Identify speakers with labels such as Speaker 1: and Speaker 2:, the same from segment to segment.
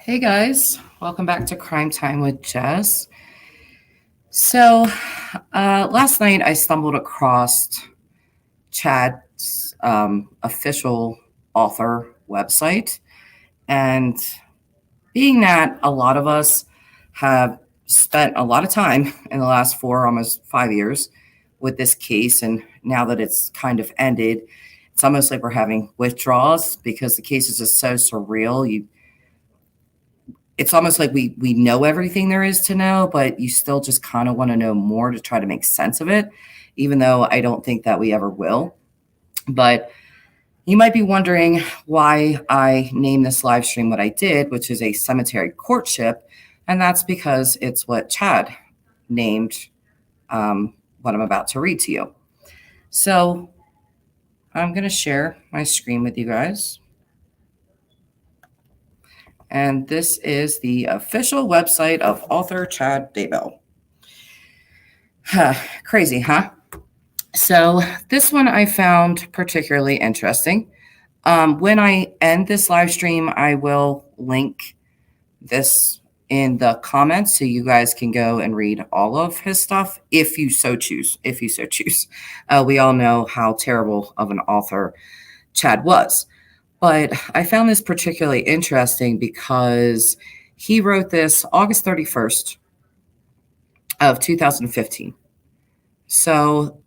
Speaker 1: Hey guys, welcome back to Crime Time with Jess. So, last night I stumbled across Chad's official author website, and being that a lot of us have spent a lot of time in the last 4, almost 5 years with this case, and now that it's kind of ended, it's almost like we're having withdrawals because the case is just so surreal. It's almost like we know everything there is to know, but you still just kind of want to know more to try to make sense of it, even though I don't think that we ever will. But you might be wondering why I named this live stream what I did, which is a cemetery courtship. And that's because it's what Chad named what I'm about to read to you. So I'm going to share my screen with you guys. And this is the official website of author Chad Daybell. Crazy, huh? So this one I found particularly interesting. When I end this live stream, I will link this in the comments so you guys can go and read all of his stuff if you so choose. If you so choose. We all know how terrible of an author Chad was. But I found this particularly interesting because he wrote this August 31st of 2015. So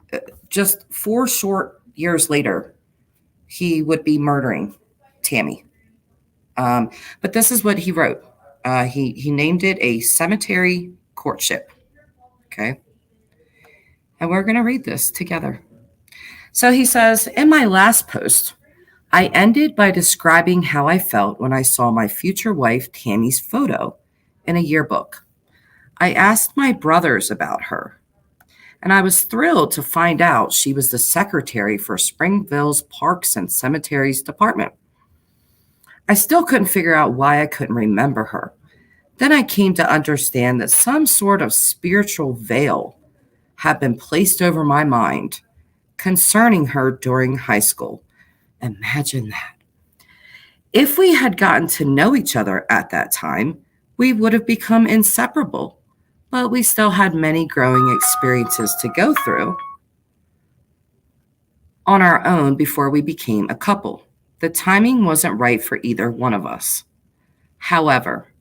Speaker 1: just 4 short years later, he would be murdering Tammy. But this is what he wrote. He named it a cemetery courtship. Okay. And we're going to read this together. So he says, in my last post, I ended by describing how I felt when I saw my future wife Tammy's photo in a yearbook. I asked my brothers about her, and I was thrilled to find out she was the secretary for Springville's Parks and Cemeteries Department. I still couldn't figure out why I couldn't remember her. Then I came to understand that some sort of spiritual veil had been placed over my mind concerning her during high school. Imagine that. If we had gotten to know each other at that time, we would have become inseparable, but we still had many growing experiences to go through on our own before we became a couple. The timing wasn't right for either one of us. However,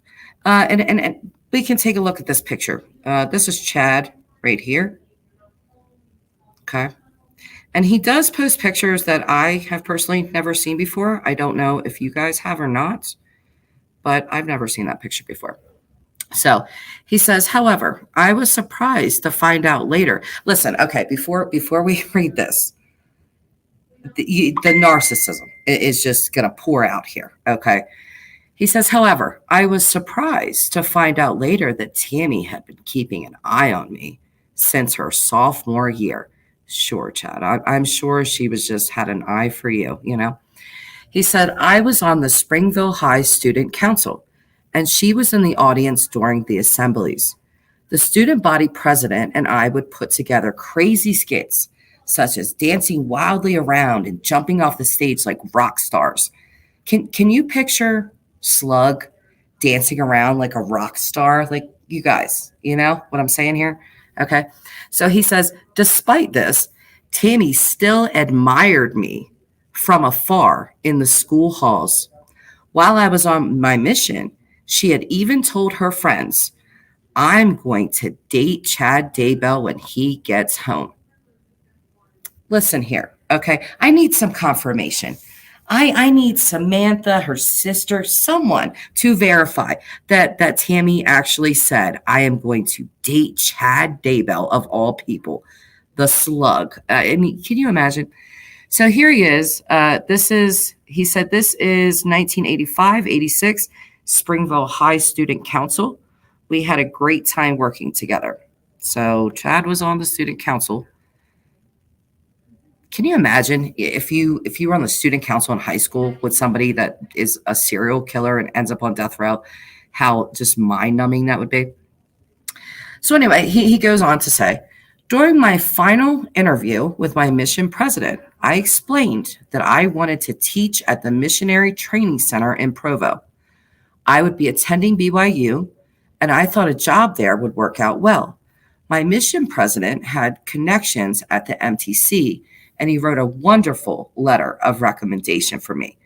Speaker 1: and we can take a look at this picture. This is Chad right here. Okay. And he does post pictures that I have personally never seen before. I don't know if you guys have or not, but I've never seen that picture before. So he says, however, I was surprised to find out later. Listen, okay, before we read this, the narcissism is just going to pour out here. Okay. He says, however, I was surprised to find out later that Tammy had been keeping an eye on me since her sophomore year. Sure, Chad. I'm sure she was just had an eye for you, you know. He said, I was on the Springville High Student Council, and she was in the audience during the assemblies. The student body president and I would put together crazy skits, such as dancing wildly around and jumping off the stage like rock stars. Can you picture Slug dancing around like a rock star? Like, you guys, you know what I'm saying here? Okay. So he says, despite this, Tammy still admired me from afar in the school halls. While I was on my mission, she had even told her friends, I'm going to date Chad Daybell when he gets home. Listen here. Okay. I need some confirmation. I need Samantha, her sister, someone to verify that Tammy actually said, I am going to date Chad Daybell of all people, the slug. I mean, can you imagine? So here he is. He said this is 1985-86, Springville High Student Council. We had a great time working together. So Chad was on the student council. Can you imagine if you were on the student council in high school with somebody that is a serial killer and ends up on death row, how just mind-numbing that would be? So anyway, he goes on to say, during my final interview with my mission president, I explained that I wanted to teach at the Missionary Training Center in Provo. I would be attending BYU, and I thought a job there would work out well. My mission president had connections at the MTC, and he wrote a wonderful letter of recommendation for me.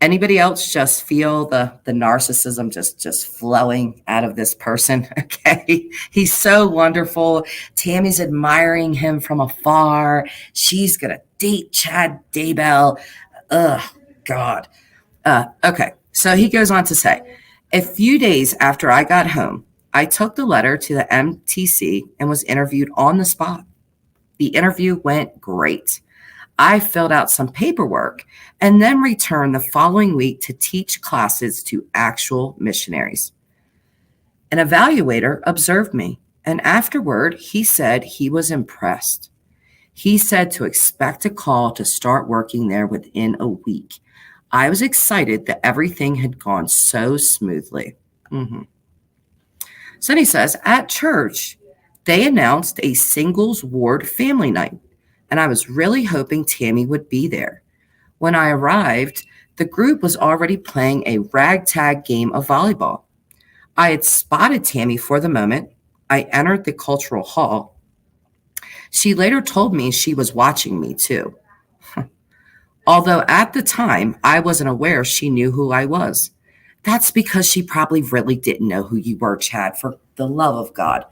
Speaker 1: Anybody else just feel the narcissism just flowing out of this person? Okay, he's so wonderful. Tammy's admiring him from afar. She's gonna date Chad Daybell. Ugh, God. Okay, so he goes on to say, a few days after I got home, I took the letter to the MTC and was interviewed on the spot. The interview went great. I filled out some paperwork and then returned the following week to teach classes to actual missionaries. An evaluator observed me, and afterward, he said he was impressed. He said to expect a call to start working there within a week. I was excited that everything had gone so smoothly. So then he says, at church, they announced a singles ward family night, and I was really hoping Tammy would be there. When I arrived, the group was already playing a ragtag game of volleyball. I had spotted Tammy for the moment. I entered the cultural hall. She later told me she was watching me too. Although at the time, I wasn't aware she knew who I was. That's because she probably really didn't know who you were, Chad, for the love of God.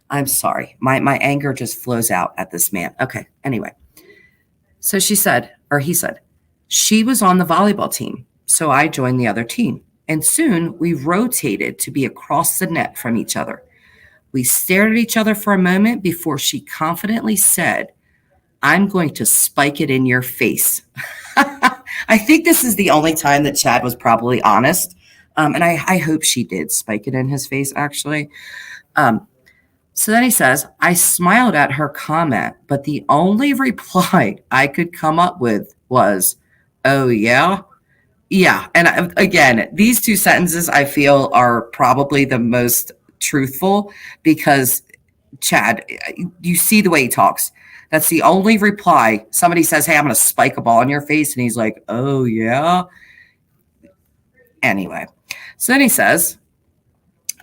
Speaker 1: I'm sorry. My anger just flows out at this man. Okay, anyway. So he said, she was on the volleyball team, so I joined the other team. And soon we rotated to be across the net from each other. We stared at each other for a moment before she confidently said, I'm going to spike it in your face. I think this is the only time that Chad was probably honest. And I hope she did spike it in his face, actually. So then he says, I smiled at her comment, but the only reply I could come up with was, oh, yeah? Yeah. And again, these two sentences I feel are probably the most truthful because Chad, you see the way he talks. That's the only reply. Somebody says, hey, I'm going to spike a ball in your face. And he's like, oh, yeah. Anyway, so then he says,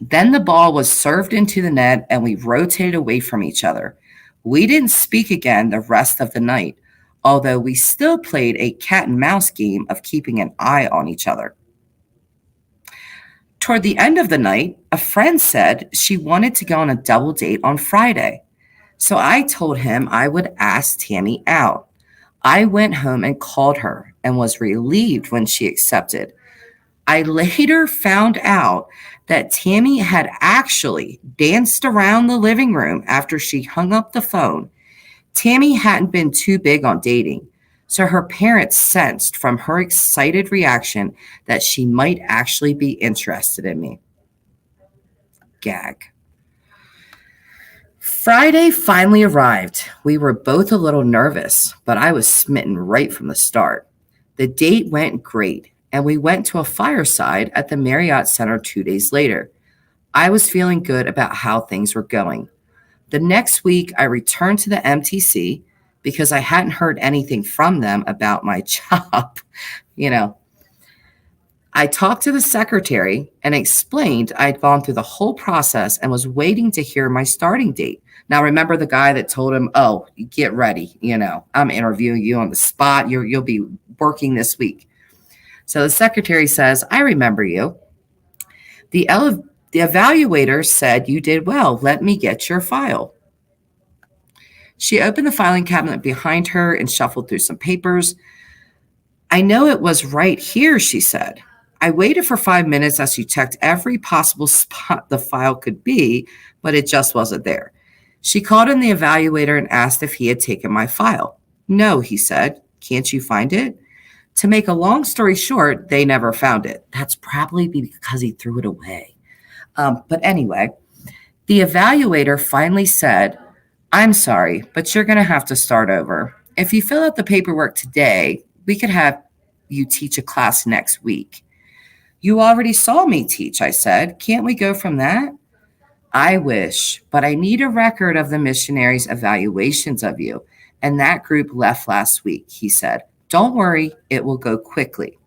Speaker 1: then the ball was served into the net and we rotated away from each other. We didn't speak again the rest of the night, although we still played a cat and mouse game of keeping an eye on each other. Toward the end of the night, a friend said she wanted to go on a double date on Friday. So I told him I would ask Tammy out. I went home and called her and was relieved when she accepted. I later found out that Tammy had actually danced around the living room after she hung up the phone. Tammy hadn't been too big on dating, so her parents sensed from her excited reaction that she might actually be interested in me. Gag. Friday finally arrived. We were both a little nervous, but I was smitten right from the start. The date went great, and we went to a fireside at the Marriott Center 2 days later. I was feeling good about how things were going. The next week, I returned to the MTC because I hadn't heard anything from them about my job. I talked to the secretary and explained I'd gone through the whole process and was waiting to hear my starting date. Now, remember the guy that told him, oh, get ready. I'm interviewing you on the spot. You'll be working this week. So the secretary says, I remember you. The evaluator said you did well. Let me get your file. She opened the filing cabinet behind her and shuffled through some papers. I know it was right here, she said. I waited for 5 minutes as she checked every possible spot the file could be, but it just wasn't there. She called in the evaluator and asked if he had taken my file. No, he said. Can't you find it? To make a long story short, they never found it. That's probably because he threw it away. But anyway, the evaluator finally said, I'm sorry, but you're going to have to start over. If you fill out the paperwork today, we could have you teach a class next week. You already saw me teach, I said. Can't we go from that? I wish, but I need a record of the missionaries' evaluations of you. And that group left last week, he said. Don't worry, it will go quickly.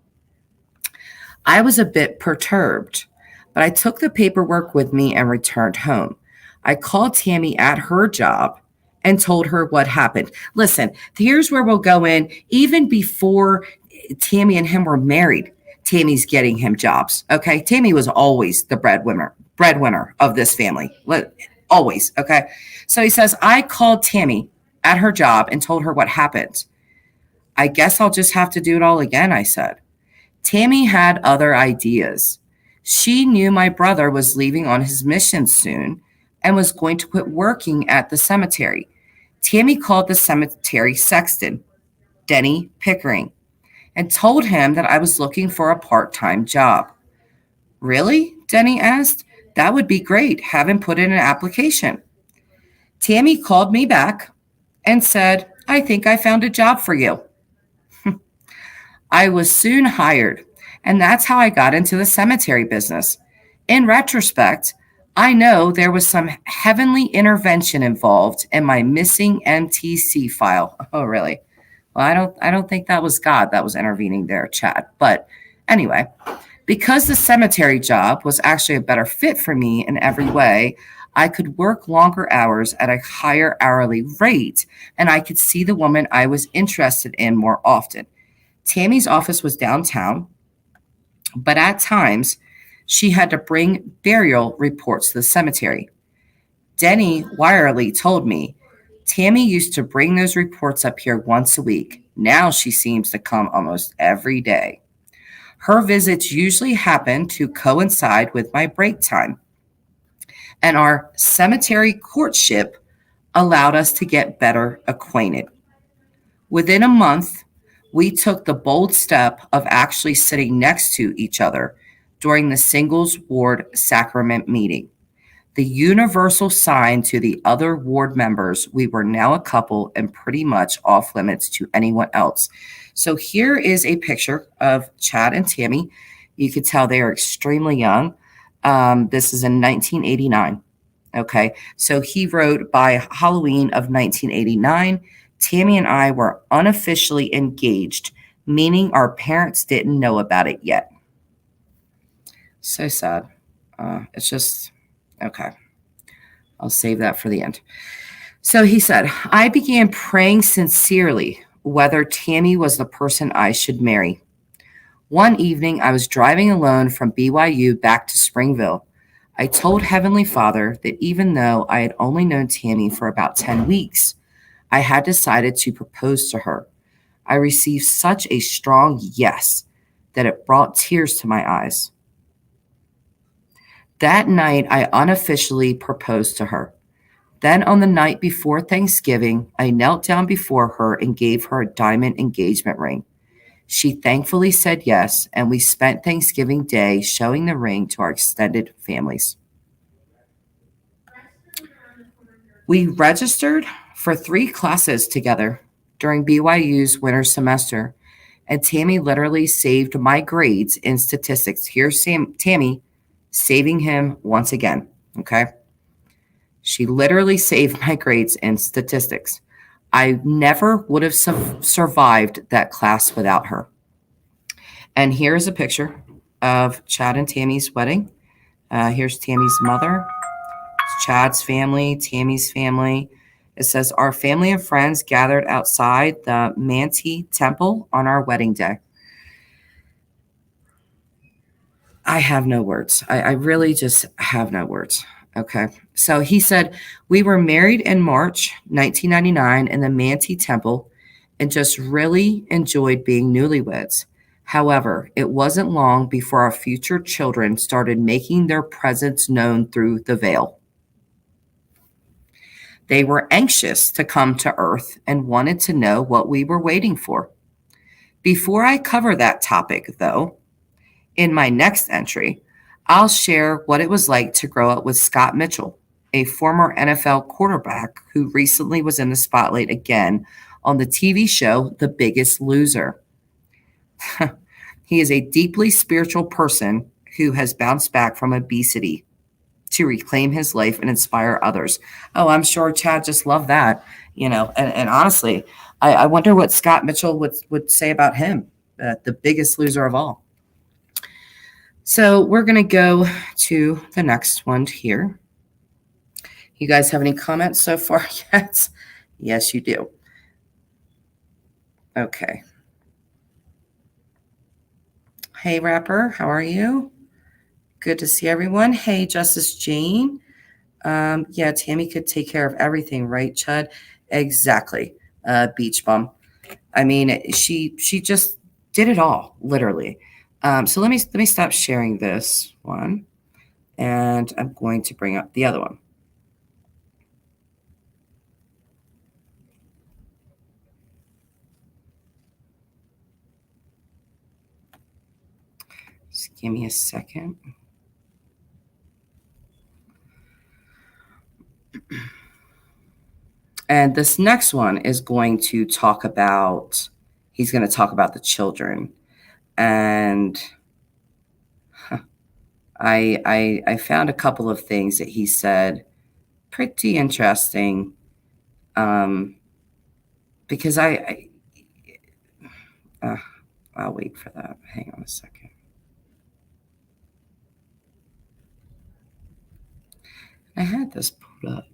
Speaker 1: I was a bit perturbed, but I took the paperwork with me and returned home. I called Tammy at her job and told her what happened. Listen, here's where we'll go in. Even before Tammy and him were married, Tammy's getting him jobs. Okay. Tammy was always the breadwinner of this family. Always. Okay. So he says, I called Tammy at her job and told her what happened. I guess I'll just have to do it all again, I said. Tammy had other ideas. She knew my brother was leaving on his mission soon and was going to quit working at the cemetery. Tammy called the cemetery sexton, Denny Pickering, and told him that I was looking for a part-time job. Really? Denny asked. That would be great. Have him put in an application. Tammy called me back and said, I think I found a job for you. I was soon hired, and that's how I got into the cemetery business. In retrospect, I know there was some heavenly intervention involved in my missing MTC file. Oh, really? Well, I don't think that was God that was intervening there, Chad. But anyway, because the cemetery job was actually a better fit for me in every way, I could work longer hours at a higher hourly rate, and I could see the woman I was interested in more often. Tammy's office was downtown, but at times she had to bring burial reports to the cemetery. Denny Wirely told me Tammy used to bring those reports up here once a week. Now she seems to come almost every day. Her visits usually happen to coincide with my break time, and our cemetery courtship allowed us to get better acquainted. Within a month, we took the bold step of actually sitting next to each other during the singles ward sacrament meeting. The universal sign to the other ward members we were now a couple and pretty much off limits to anyone else. So here is a picture of Chad and Tammy. You could tell they are extremely young. This is in 1989. Okay, so he wrote, by Halloween of 1989, Tammy and I were unofficially engaged, meaning our parents didn't know about it yet. So sad. It's just, okay. I'll save that for the end. So he said, I began praying sincerely whether Tammy was the person I should marry. One evening, I was driving alone from BYU back to Springville. I told Heavenly Father that even though I had only known Tammy for about 10 weeks, I had decided to propose to her. I received such a strong yes that it brought tears to my eyes. That night, I unofficially proposed to her. Then on the night before Thanksgiving, I knelt down before her and gave her a diamond engagement ring. She thankfully said yes, and we spent Thanksgiving Day showing the ring to our extended families. We registered for 3 classes together during BYU's winter semester, and Tammy literally saved my grades in statistics. Here's Tammy saving him once again, okay? She literally saved my grades in statistics. I never would have survived that class without her. And here's a picture of Chad and Tammy's wedding. Here's Tammy's mother, Chad's family, Tammy's family. It says, our family and friends gathered outside the Manti Temple on our wedding day. I have no words. I really just have no words. Okay. So he said, we were married in March 1999 in the Manti Temple and just really enjoyed being newlyweds. However, it wasn't long before our future children started making their presence known through the veil. They were anxious to come to Earth and wanted to know what we were waiting for. Before I cover that topic, though, in my next entry, I'll share what it was like to grow up with Scott Mitchell, a former NFL quarterback who recently was in the spotlight again on the TV show The Biggest Loser. He is a deeply spiritual person who has bounced back from obesity to reclaim his life and inspire others. Oh, I'm sure Chad just loved that, and honestly, I wonder what Scott Mitchell would say about him, the biggest loser of all. So we're going to go to the next one here. You guys have any comments so far yet? Yes, you do. Okay. Hey, Rapper, how are you? Good to see everyone. Hey, Justice Jane. Yeah, Tammy could take care of everything, right, Chud? Exactly. Beach bum. I mean, she just did it all, literally. So let me stop sharing this one, and I'm going to bring up the other one. Just give me a second. And this next one is going to talk about, he's going to talk about the children. And I found a couple of things that he said pretty interesting. Because I'll wait for that. Hang on a second. I had this pulled up.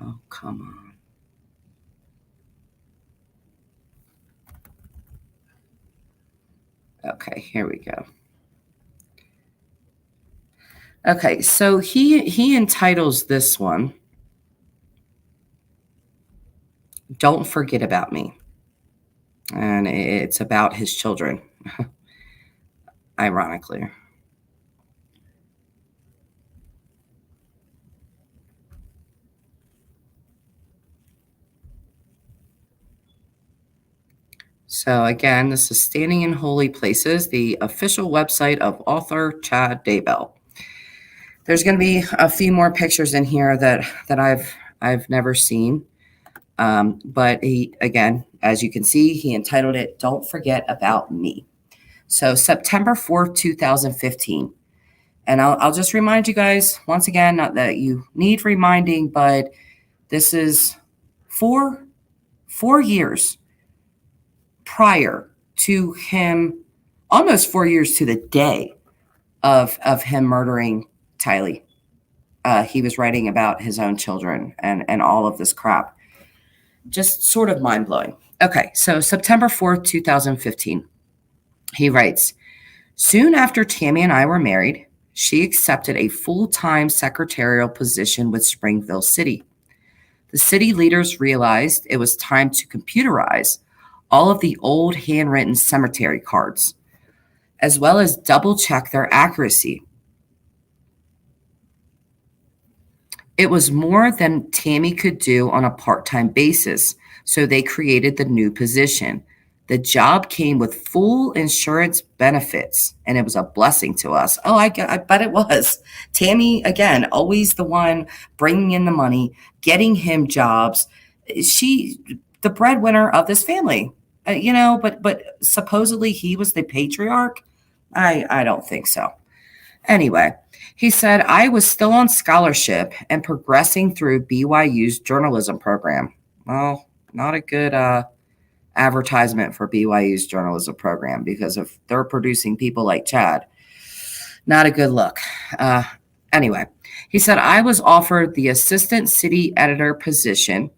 Speaker 1: Oh, come on. Okay, here we go. Okay, so he entitles this one, "Don't Forget About Me." And it's about his children, ironically. So again, this is Standing in Holy Places, the official website of author Chad Daybell. There's going to be a few more pictures in here that I've never seen. But he, again, as you can see, he entitled it "Don't Forget About Me." So September 4th, 2015. And I'll just remind you guys once again, not that you need reminding, but this is four years prior to him, almost 4 years to the day of him murdering Tylee. He was writing about his own children and all of this crap. Just sort of mind-blowing. Okay, so September 4th, 2015. He writes, "Soon after Tammy and I were married, she accepted a full-time secretarial position with Springville City. The city leaders realized it was time to computerize all of the old handwritten cemetery cards, as well as double-check their accuracy. It was more than Tammy could do on a part-time basis, so they created the new position. The job came with full insurance benefits, and it was a blessing to us." Oh, I bet it was. Tammy, again, always the one bringing in the money, getting him jobs. She, the breadwinner of this family, but supposedly he was the patriarch. I don't think so. Anyway, he said, "I was still on scholarship and progressing through BYU's journalism program." Well, not a good advertisement for BYU's journalism program, because if they're producing people like Chad, not a good look. Anyway, he said, "I was offered the assistant city editor position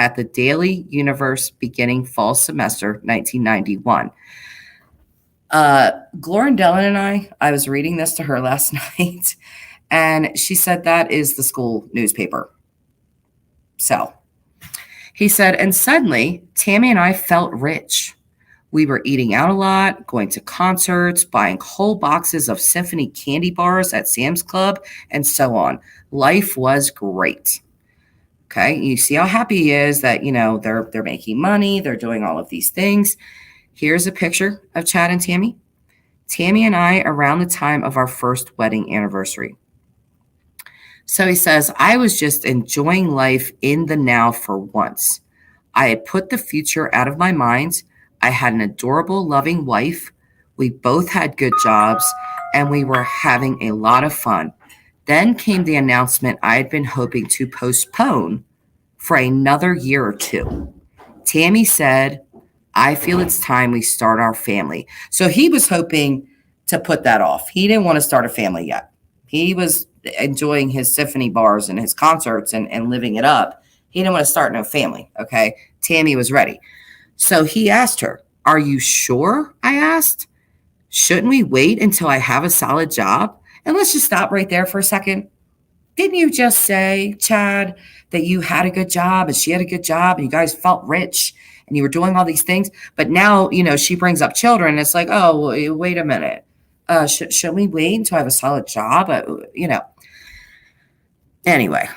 Speaker 1: at the Daily Universe beginning fall semester 1991. Glorindellen and I was reading this to her last night, and she said that is the school newspaper. So he said, "And suddenly Tammy and I felt rich. We were eating out a lot, going to concerts, buying whole boxes of Symphony candy bars at Sam's Club, and so on. Life was great." Okay, you see how happy he is that, they're making money, they're doing all of these things. Here's a picture of Chad and Tammy. Tammy and I around the time of our first wedding anniversary. So he says, "I was just enjoying life in the now for once. I had put the future out of my mind. I had an adorable, loving wife. We both had good jobs, and we were having a lot of fun. Then came the announcement I had been hoping to postpone for another year or two. Tammy said, I feel it's time we start our family. So he was hoping to put that off. He didn't want to start a family yet. He was enjoying his symphony bars and his concerts and living it up. He didn't want to start no family. Okay. Tammy was ready. So he asked her, Are you sure? I asked. Shouldn't we wait until I have a solid job? And let's just stop right there for a second. Didn't you just say, Chad, that you had a good job and she had a good job and you guys felt rich and you were doing all these things? But now, she brings up children. And it's like, oh, wait a minute. Should we wait until I have a solid job? Anyway,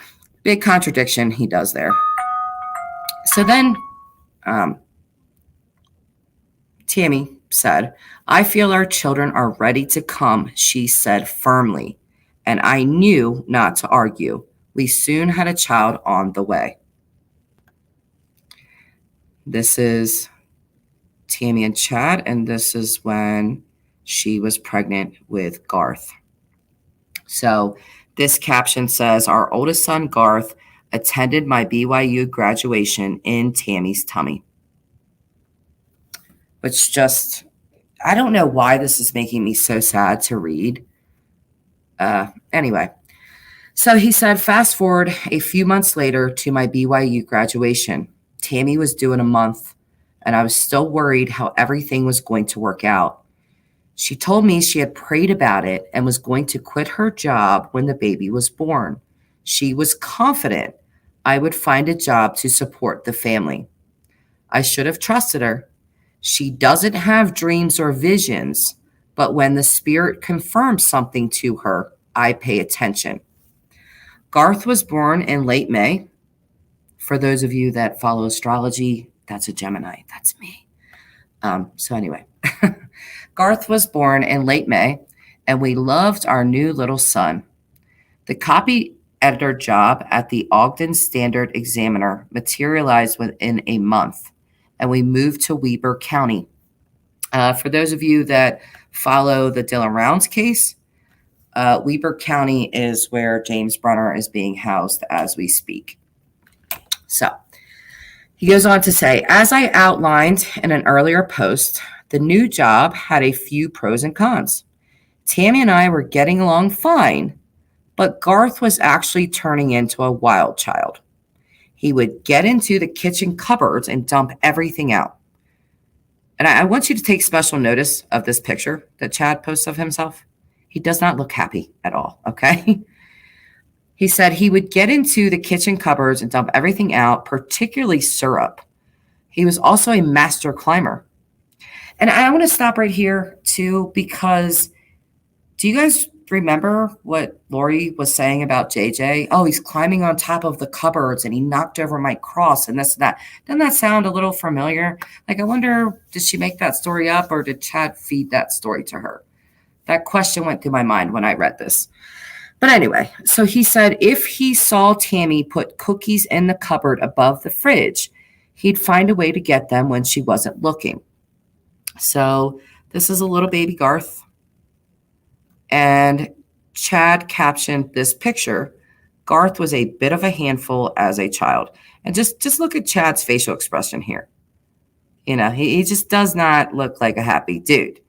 Speaker 1: big contradiction he does there. So then Tammy said, I feel our children are ready to come, she said firmly. And I knew not to argue. We soon had a child on the way. This is Tammy and Chad, and this is when she was pregnant with Garth. So this caption says, Our oldest son, Garth, attended my BYU graduation in Tammy's tummy. Which just, I don't know why this is making me so sad to read. Anyway, so he said, fast forward a few months later to my BYU graduation. Tammy was due in a month, and I was still worried how everything was going to work out. She told me she had prayed about it and was going to quit her job when the baby was born. She was confident I would find a job to support the family. I should have trusted her. She doesn't have dreams or visions, but when the Spirit confirms something to her, I pay attention. Garth was born in late May. For those of you that follow astrology, that's a Gemini. That's me. So anyway, Garth was born in late May, and we loved our new little son. The copy editor job at the Ogden Standard Examiner materialized within a month, and we moved to Weber County. For those of you that follow the Dylan Rounds case, Weber County is where James Brunner is being housed as we speak. So he goes on to say, as I outlined in an earlier post, the new job had a few pros and cons. Tammy and I were getting along fine, but Garth was actually turning into a wild child. He would get into the kitchen cupboards and dump everything out. And I want you to take special notice of this picture that Chad posts of himself. He does not look happy at all, okay? He said he would get into the kitchen cupboards and dump everything out, particularly syrup. He was also a master climber. And I want to stop right here, too, because do you guys remember what Lori was saying about JJ? Oh, he's climbing on top of the cupboards and he knocked over my cross and this and that. Doesn't that sound a little familiar? Like, I wonder, did she make that story up or did Chad feed that story to her? That question went through my mind when I read this. But anyway, so he said if he saw Tammy put cookies in the cupboard above the fridge, he'd find a way to get them when she wasn't looking. So this is a little baby Garth. And Chad captioned this picture. Garth was a bit of a handful as a child. And just look at Chad's facial expression here. He just does not look like a happy dude.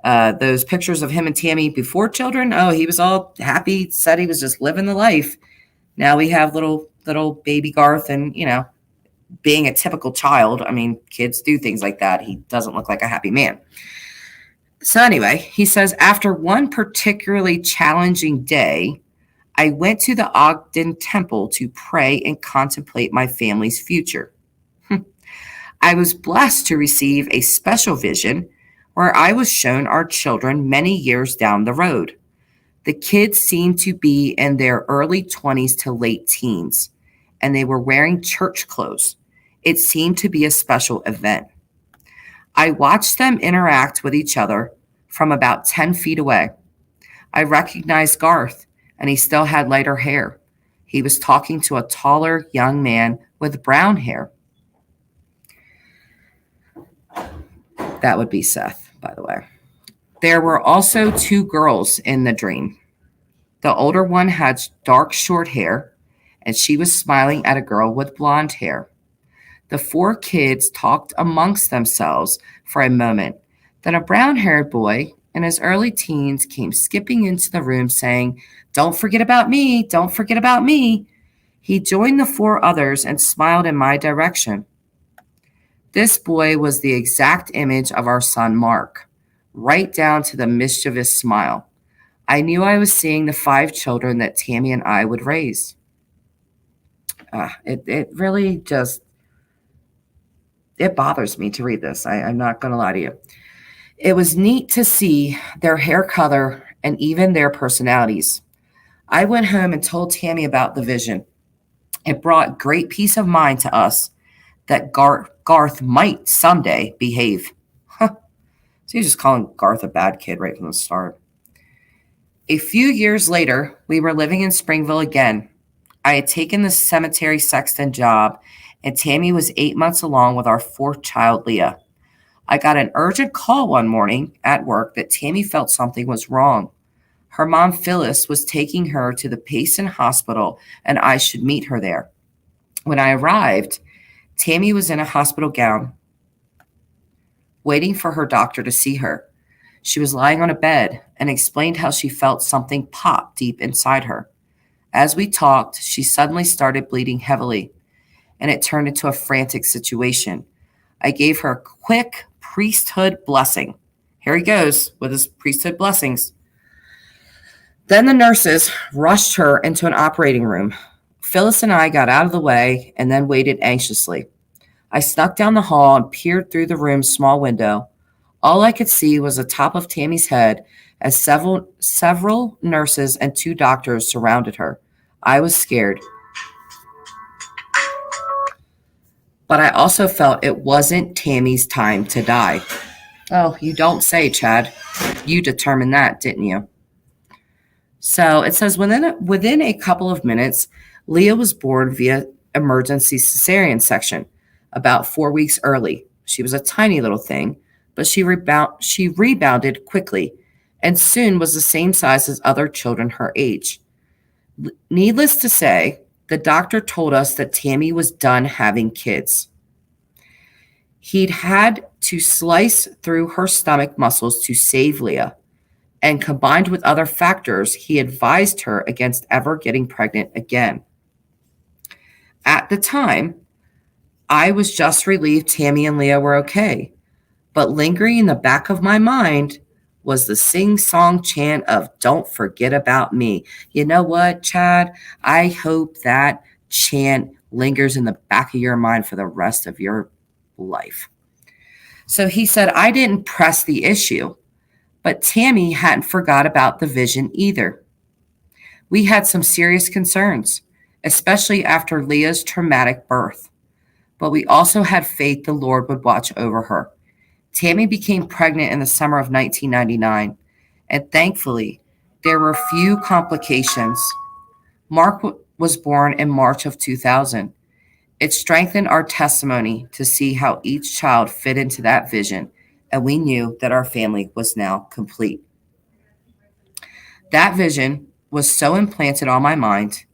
Speaker 1: Those pictures of him and Tammy before children, oh, he was all happy, said he was just living the life. Now we have little baby Garth and, being a typical child. I mean, kids do things like that. He doesn't look like a happy man. So anyway, he says, after one particularly challenging day, I went to the Ogden Temple to pray and contemplate my family's future. I was blessed to receive a special vision where I was shown our children many years down the road. The kids seemed to be in their early 20s to late teens, and they were wearing church clothes. It seemed to be a special event. I watched them interact with each other from about 10 feet away. I recognized Garth, and he still had lighter hair. He was talking to a taller young man with brown hair. That would be Seth, by the way. There were also two girls in the dream. The older one had dark, short hair, and she was smiling at a girl with blonde hair. The four kids talked amongst themselves for a moment. Then a brown haired boy in his early teens came skipping into the room saying, "Don't forget about me, don't forget about me." He joined the four others and smiled in my direction. This boy was the exact image of our son Mark, right down to the mischievous smile. I knew I was seeing the five children that Tammy and I would raise. It really just, it bothers me to read this. I'm not going to lie to you. It was neat to see their hair color and even their personalities. I went home and told Tammy about the vision. It brought great peace of mind to us that Garth might someday behave. Huh. So he's just calling Garth a bad kid right from the start. A few years later, we were living in Springville again. I had taken the cemetery sexton job, and Tammy was 8 months along with our fourth child, Leah. I got an urgent call one morning at work that Tammy felt something was wrong. Her mom, Phyllis, was taking her to the Payson Hospital, and I should meet her there. When I arrived, Tammy was in a hospital gown, waiting for her doctor to see her. She was lying on a bed and explained how she felt something pop deep inside her. As we talked, she suddenly started bleeding heavily, and it turned into a frantic situation. I gave her a quick priesthood blessing. Here he goes with his priesthood blessings. Then the nurses rushed her into an operating room. Phyllis and I got out of the way and then waited anxiously. I snuck down the hall and peered through the room's small window. All I could see was the top of Tammy's head as several nurses and two doctors surrounded her. I was scared, but I also felt it wasn't Tammy's time to die. Oh, you don't say, Chad. You determined that, didn't you? So it says within a couple of minutes, Leah was born via emergency cesarean section, about 4 weeks early. She was a tiny little thing, but she rebounded quickly and soon was the same size as other children her age. Needless to say, the doctor told us that Tammy was done having kids. He'd had to slice through her stomach muscles to save Leah, and combined with other factors, he advised her against ever getting pregnant again. At the time, I was just relieved Tammy and Leah were okay, but lingering in the back of my mind was the sing-song chant of "Don't forget about me." You know what, Chad? I hope that chant lingers in the back of your mind for the rest of your life. So he said, I didn't press the issue, but Tammy hadn't forgot about the vision either. We had some serious concerns, especially after Leah's traumatic birth, but we also had faith the Lord would watch over her. Tammy became pregnant in the summer of 1999, and thankfully, there were few complications. Mark was born in March of 2000. It strengthened our testimony to see how each child fit into that vision, and we knew that our family was now complete. That vision was so implanted on my mind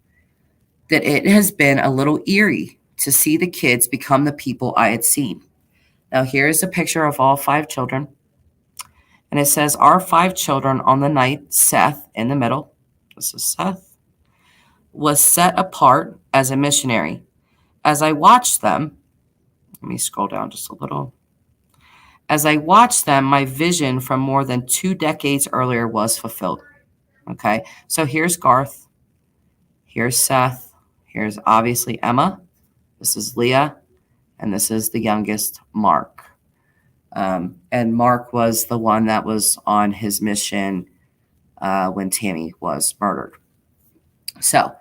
Speaker 1: that it has been a little eerie to see the kids become the people I had seen. Now, here is a picture of all five children. And it says, our five children on the night, Seth in the middle, this is Seth, was set apart as a missionary. As I watched them, let me scroll down just a little. As I watched them, my vision from more than 2 decades earlier was fulfilled. Okay, so here's Garth. Here's Seth. Here's obviously Emma. This is Leah. And this is the youngest, Mark. And Mark was the one that was on his mission when Tammy was murdered. So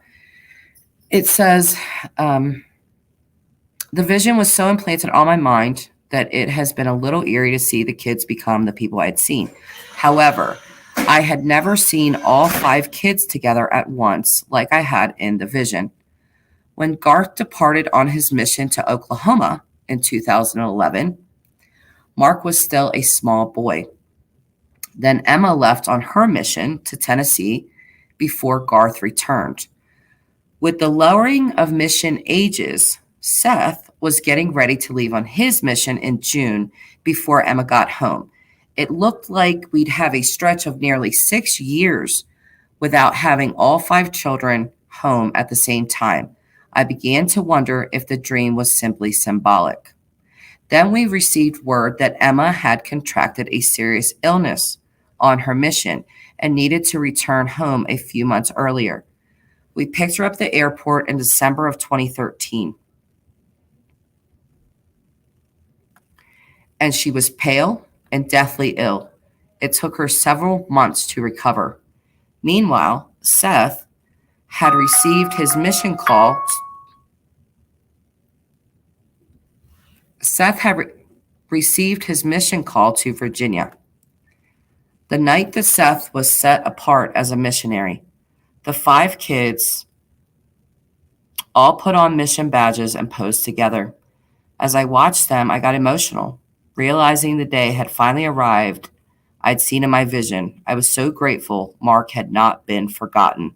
Speaker 1: it says, the vision was so implanted on my mind that it has been a little eerie to see the kids become the people I had seen. However, I had never seen all 5 kids together at once like I had in the vision. When Garth departed on his mission to Oklahoma in 2011, Mark was still a small boy. Then Emma left on her mission to Tennessee before Garth returned. With the lowering of mission ages, Seth was getting ready to leave on his mission in June before Emma got home. It looked like we'd have a stretch of nearly 6 years without having all 5 children home at the same time. I began to wonder if the dream was simply symbolic. Then we received word that Emma had contracted a serious illness on her mission and needed to return home a few months earlier. We picked her up at the airport in December of 2013. And she was pale and deathly ill. It took her several months to recover. Meanwhile, Seth had received his mission call. Received his mission call to Virginia. The night that Seth was set apart as a missionary, the 5 kids all put on mission badges and posed together. As I watched them, I got emotional, realizing the day had finally arrived I'd seen in my vision. I was so grateful Mark had not been forgotten.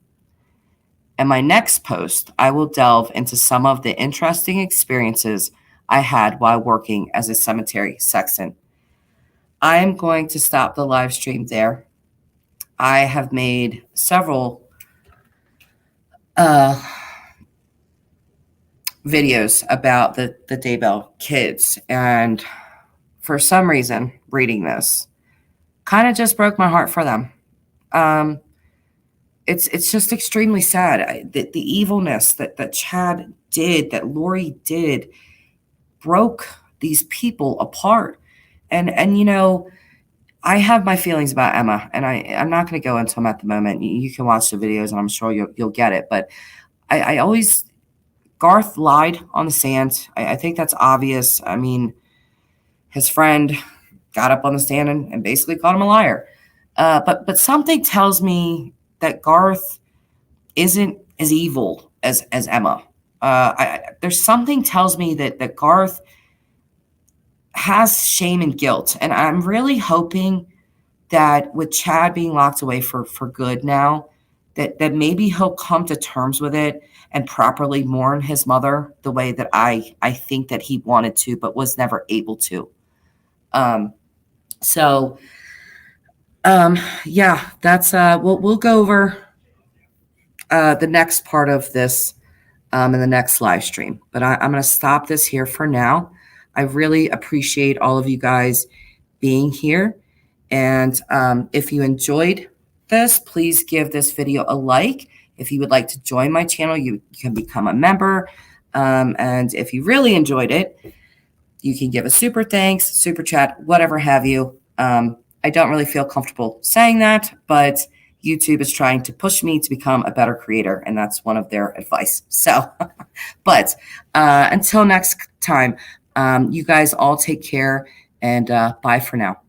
Speaker 1: In my next post, I will delve into some of the interesting experiences I had while working as a cemetery sexton. I am going to stop the live stream there. I have made several videos about the Daybell kids, and for some reason, reading this kind of just broke my heart for them. It's just extremely sad. The evilness that Chad did, that Lori did, broke these people apart. And you know, I have my feelings about Emma, and I'm not going to go into them at the moment. You can watch the videos, and I'm sure you'll get it. But I always, Garth lied on the stand. I think that's obvious. I mean, his friend got up on the stand and basically called him a liar. But something tells me that Garth isn't as evil as Emma. There's something tells me that Garth has shame and guilt. And I'm really hoping that with Chad being locked away for good now, that maybe he'll come to terms with it and properly mourn his mother the way that I think that he wanted to, but was never able to. Yeah, that's, we'll go over the next part of this in the next live stream. But I'm going to stop this here for now. I really appreciate all of you guys being here. And if you enjoyed this, please give this video a like. If you would like to join my channel, you can become a member. And if you really enjoyed it, you can give a super thanks, super chat, whatever have you. I don't really feel comfortable saying that, but YouTube is trying to push me to become a better creator, and that's one of their advice. So, but until next time, you guys all take care, and bye for now.